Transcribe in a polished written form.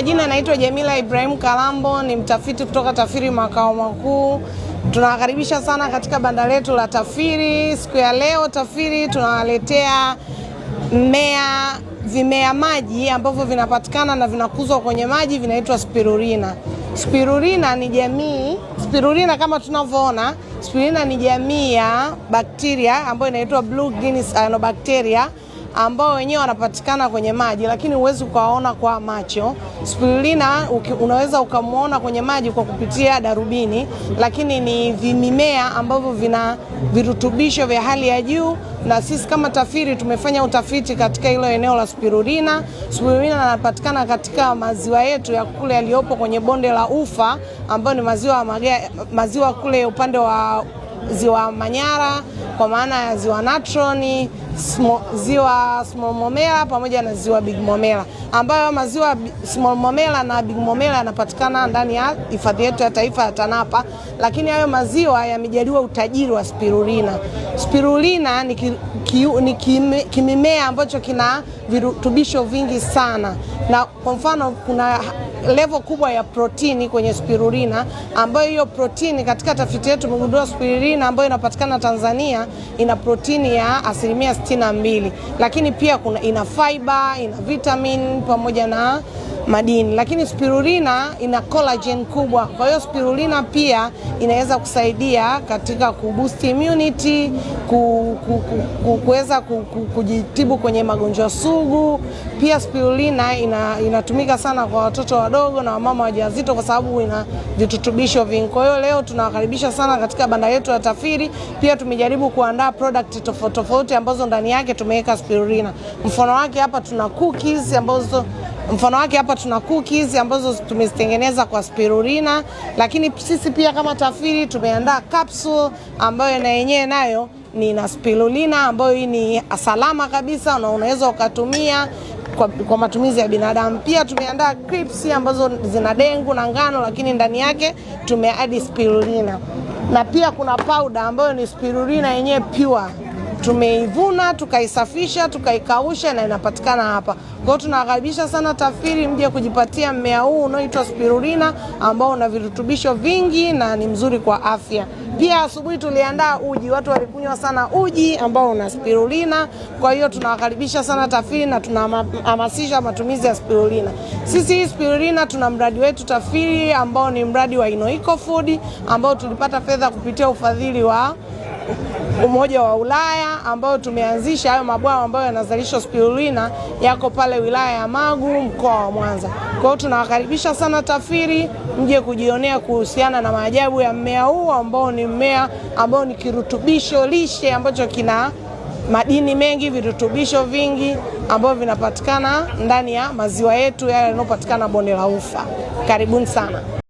majina naitwa Jamila Ibrahim Kalambo, ni mtafiti kutoka TAFIRI makao makuu. Tunawakaribisha sana katika banda letu la TAFIRI. Siku ya leo TAFIRI tunawaletea vimea maji ambavyo vinapatikana na vinakuzwa kwenye maji, vinaitwa spirulina. Spirulina ni jamii, spirulina kama tunavyoona, spirulina ni jamii ya bakteria ambayo inaitwa Blue Guinness Cyanobacteria, ambao wenyewe wanapatikana kwenye maji lakini huwezi ukawaona kwa macho. Spirulina unaweza ukamuona kwenye maji kwa kupitia darubini, lakini ni vimimea ambavyo vina virutubisho vya hali ya juu, na sisi kama TAFIRI tumefanya utafiti katika hilo eneo la spirulina. Spirulina inapatikana katika maziwa yetu ya kule yaliyopo kwenye bonde la Ufa, ambayo ni maziwa kule upande wa ziwa Manyara, kwa maana ya ziwa Natron, ziwa Small Momella pamoja na ziwa Big Momella, ambayo maziwa Small Momella na Big Momella yanapatikana ndani ya hifadhi yetu ya taifa ya Tanapa, lakini hayo maziwa yamejaliwa utajiri wa spirulina. Spirulina ni kimimea ambacho kina virutubisho vingi sana, na kwa mfano kuna level kubwa ya protini kwenye spirulina, ambayo hiyo protini katika tafiti yetu tumegundua spirulina ambayo inapatikana Tanzania ina protini ya 62%, lakini pia ina fiber, ina vitamin pamoja na madini. Lakini spirulina ina collagen kubwa, kwa hiyo spirulina pia inaweza kusaidia katika kuboost immunity, kuweza kujitibu kwenye magonjwa sugu. Pia spirulina inatumika sana kwa watoto wadogo na wamama wajawazito kwa sababu ina virutubisho vingi. Kwa hiyo leo tunawakaribisha sana katika banda letu la TAFIRI. Pia tumejaribu kuandaa product tofauti tofauti ambazo ndani yake tumeweka spirulina. Mfano wake hapa tuna cookies ambazo tumezitengeneza kwa spirulina, lakini sisi pia kama TAFIRI tumeandaa capsule ambayo na yenyewe nayo ni na spirulina, ambayo hii ni salama kabisa na unaweza ukatumia kwa matumizi ya binadamu. Pia tumeandaa crisps ambazo zina dengu na ngano, lakini ndani yake tumeadi spirulina. Na pia kuna powder ambayo ni spirulina yenyewe pure, tumeivuna, tukaisafisha, tukaikausha na inapatikana hapa. Kwa hiyo tunawakaribisha sana TAFIRI mje kujipatia mmea huu unaoitwa spirulina, ambao una virutubisho vingi na ni mzuri kwa afya. Pia asubuhi tuliandaa uji, watu walikunywa sana uji ambao una spirulina. Kwa hiyo tunawakaribisha sana TAFIRI na tunahamasisha matumizi ya spirulina. Sisi hii spirulina tuna mradi wetu TAFIRI ambao ni mradi wa Inoeco Food, ambao tulipata fedha kupitia ufadhili wa Umoja wa Ulaya, ambao tumeanzisha hayo mabwawa ambayo yanazalisha spirulina yako pale wilaya ya Magu, mkoa wa Mwanza. Kwa hiyo tunawakaribisha sana TAFIRI mje kujionea kuhusiana na maajabu ya mmea huu ambao ni mmea ambao ni kirutubisho lishe ambacho kina madini mengi, virutubisho vingi ambavyo vinapatikana ndani ya maziwa yetu yale yanayopatikana bonde la Ufa. Karibuni sana.